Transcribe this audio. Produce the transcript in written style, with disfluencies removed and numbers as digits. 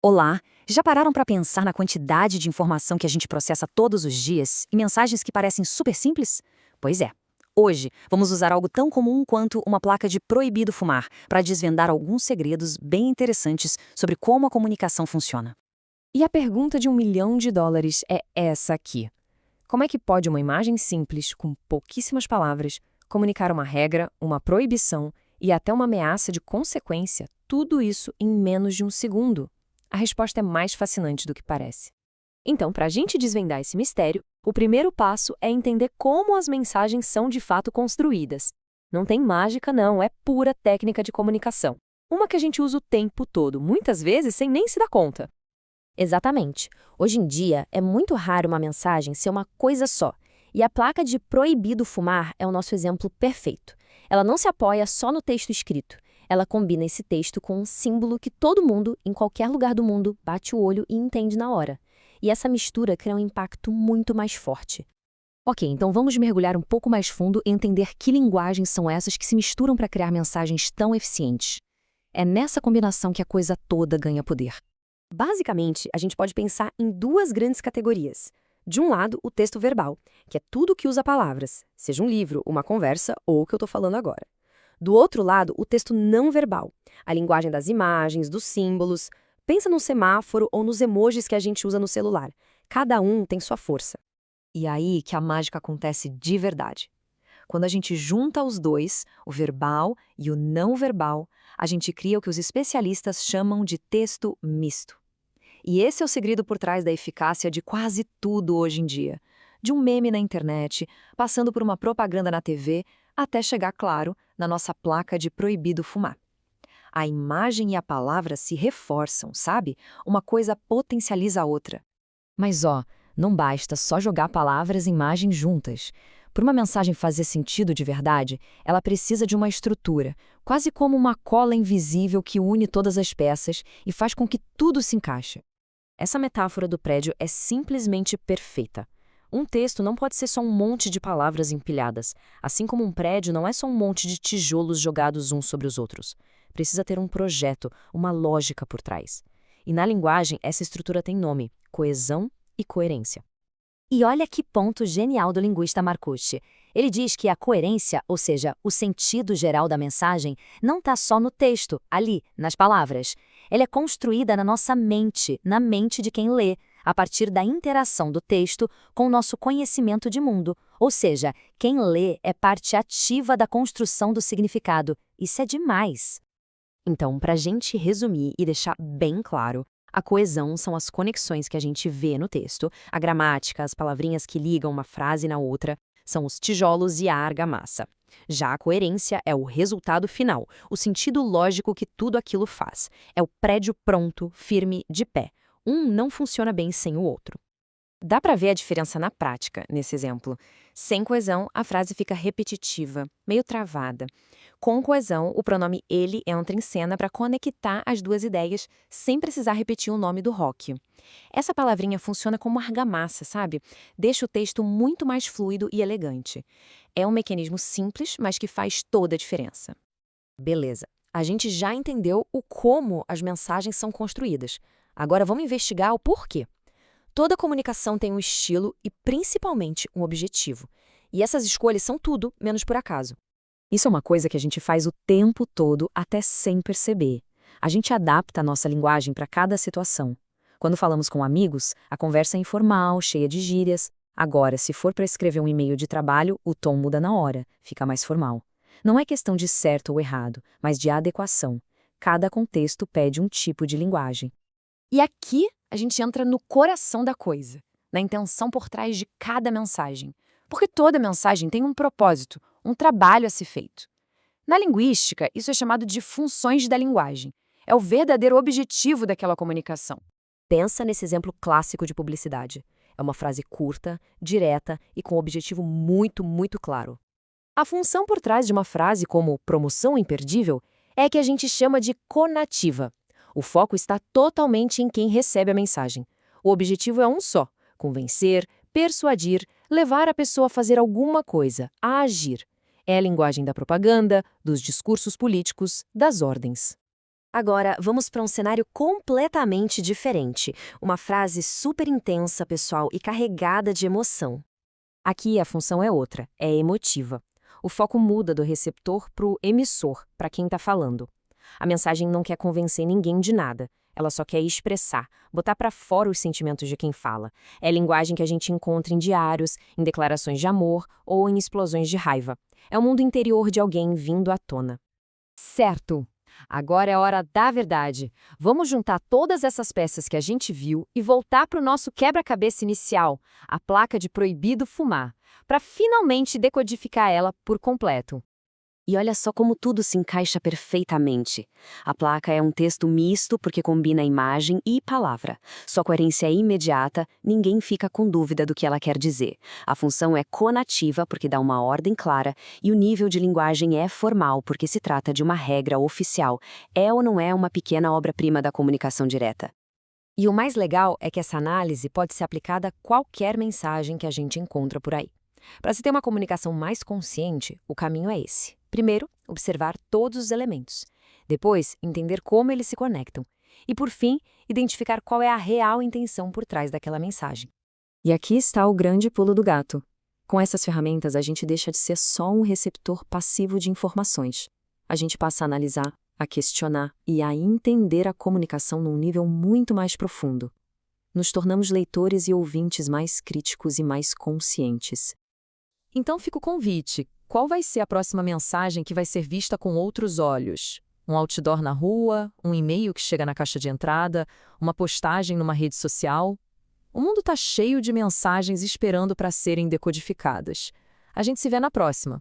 Olá, já pararam para pensar na quantidade de informação que a gente processa todos os dias e mensagens que parecem super simples? Pois é. Hoje, vamos usar algo tão comum quanto uma placa de proibido fumar para desvendar alguns segredos bem interessantes sobre como a comunicação funciona. E a pergunta de US$ 1 milhão é essa aqui. Como é que pode uma imagem simples, com pouquíssimas palavras, comunicar uma regra, uma proibição e até uma ameaça de consequência, tudo isso em menos de um segundo? A resposta é mais fascinante do que parece. Então, para a gente desvendar esse mistério, o primeiro passo é entender como as mensagens são de fato construídas. Não tem mágica, não, é pura técnica de comunicação. Uma que a gente usa o tempo todo, muitas vezes sem nem se dar conta. Exatamente. Hoje em dia, é muito raro uma mensagem ser uma coisa só. E a placa de proibido fumar é o nosso exemplo perfeito. Ela não se apoia só no texto escrito. Ela combina esse texto com um símbolo que todo mundo, em qualquer lugar do mundo, bate o olho e entende na hora. E essa mistura cria um impacto muito mais forte. Ok, então vamos mergulhar um pouco mais fundo e entender que linguagens são essas que se misturam para criar mensagens tão eficientes. É nessa combinação que a coisa toda ganha poder. Basicamente, a gente pode pensar em duas grandes categorias. De um lado, o texto verbal, que é tudo que usa palavras, seja um livro, uma conversa ou o que eu estou falando agora. Do outro lado, o texto não verbal, a linguagem das imagens, dos símbolos. Pensa num semáforo ou nos emojis que a gente usa no celular. Cada um tem sua força. E aí que a mágica acontece de verdade. Quando a gente junta os dois, o verbal e o não verbal, a gente cria o que os especialistas chamam de texto misto. E esse é o segredo por trás da eficácia de quase tudo hoje em dia. De um meme na internet, passando por uma propaganda na TV, até chegar, claro, na nossa placa de proibido fumar. A imagem e a palavra se reforçam, sabe? Uma coisa potencializa a outra. Mas não basta só jogar palavras e imagens juntas. Para uma mensagem fazer sentido de verdade, ela precisa de uma estrutura, quase como uma cola invisível que une todas as peças e faz com que tudo se encaixe. Essa metáfora do prédio é simplesmente perfeita. Um texto não pode ser só um monte de palavras empilhadas, assim como um prédio não é só um monte de tijolos jogados uns sobre os outros. Precisa ter um projeto, uma lógica por trás. E na linguagem, essa estrutura tem nome: coesão e coerência. E olha que ponto genial do linguista Marcucci. Ele diz que a coerência, ou seja, o sentido geral da mensagem, não está só no texto, ali, nas palavras. Ela é construída na nossa mente, na mente de quem lê, a partir da interação do texto com o nosso conhecimento de mundo. Ou seja, quem lê é parte ativa da construção do significado. Isso é demais. Então, para a gente resumir e deixar bem claro, a coesão são as conexões que a gente vê no texto, a gramática, as palavrinhas que ligam uma frase na outra, são os tijolos e a argamassa. Já a coerência é o resultado final, o sentido lógico que tudo aquilo faz. É o prédio pronto, firme, de pé. Um não funciona bem sem o outro. Dá para ver a diferença na prática, nesse exemplo. Sem coesão, a frase fica repetitiva, meio travada. Com coesão, o pronome ele entra em cena para conectar as duas ideias sem precisar repetir o nome do rock. Essa palavrinha funciona como argamassa, sabe? Deixa o texto muito mais fluido e elegante. É um mecanismo simples, mas que faz toda a diferença. Beleza, a gente já entendeu o como as mensagens são construídas. Agora vamos investigar o porquê. Toda comunicação tem um estilo e, principalmente, um objetivo. E essas escolhas são tudo menos por acaso. Isso é uma coisa que a gente faz o tempo todo, até sem perceber. A gente adapta a nossa linguagem para cada situação. Quando falamos com amigos, a conversa é informal, cheia de gírias. Agora, se for para escrever um e-mail de trabalho, o tom muda na hora, fica mais formal. Não é questão de certo ou errado, mas de adequação. Cada contexto pede um tipo de linguagem. E aqui a gente entra no coração da coisa, na intenção por trás de cada mensagem. Porque toda mensagem tem um propósito, um trabalho a ser feito. Na linguística, isso é chamado de funções da linguagem. É o verdadeiro objetivo daquela comunicação. Pensa nesse exemplo clássico de publicidade. É uma frase curta, direta e com um objetivo muito, muito claro. A função por trás de uma frase como promoção imperdível é que a gente chama de conativa. O foco está totalmente em quem recebe a mensagem. O objetivo é um só: convencer, persuadir, levar a pessoa a fazer alguma coisa, a agir. É a linguagem da propaganda, dos discursos políticos, das ordens. Agora, vamos para um cenário completamente diferente. Uma frase super intensa, pessoal, e carregada de emoção. Aqui a função é outra, é emotiva. O foco muda do receptor para o emissor, para quem está falando. A mensagem não quer convencer ninguém de nada. Ela só quer expressar, botar para fora os sentimentos de quem fala. É a linguagem que a gente encontra em diários, em declarações de amor ou em explosões de raiva. É o mundo interior de alguém vindo à tona. Certo! Agora é hora da verdade. Vamos juntar todas essas peças que a gente viu e voltar para o nosso quebra-cabeça inicial, a placa de proibido fumar, para finalmente decodificar ela por completo. E olha só como tudo se encaixa perfeitamente. A placa é um texto misto porque combina imagem e palavra. Sua coerência é imediata, ninguém fica com dúvida do que ela quer dizer. A função é conativa porque dá uma ordem clara e o nível de linguagem é formal porque se trata de uma regra oficial. É ou não é uma pequena obra-prima da comunicação direta? E o mais legal é que essa análise pode ser aplicada a qualquer mensagem que a gente encontra por aí. Para se ter uma comunicação mais consciente, o caminho é esse. Primeiro, observar todos os elementos. Depois, entender como eles se conectam. E, por fim, identificar qual é a real intenção por trás daquela mensagem. E aqui está o grande pulo do gato. Com essas ferramentas, a gente deixa de ser só um receptor passivo de informações. A gente passa a analisar, a questionar e a entender a comunicação num nível muito mais profundo. Nos tornamos leitores e ouvintes mais críticos e mais conscientes. Então fica o convite. Qual vai ser a próxima mensagem que vai ser vista com outros olhos? Um outdoor na rua? Um e-mail que chega na caixa de entrada? Uma postagem numa rede social? O mundo está cheio de mensagens esperando para serem decodificadas. A gente se vê na próxima.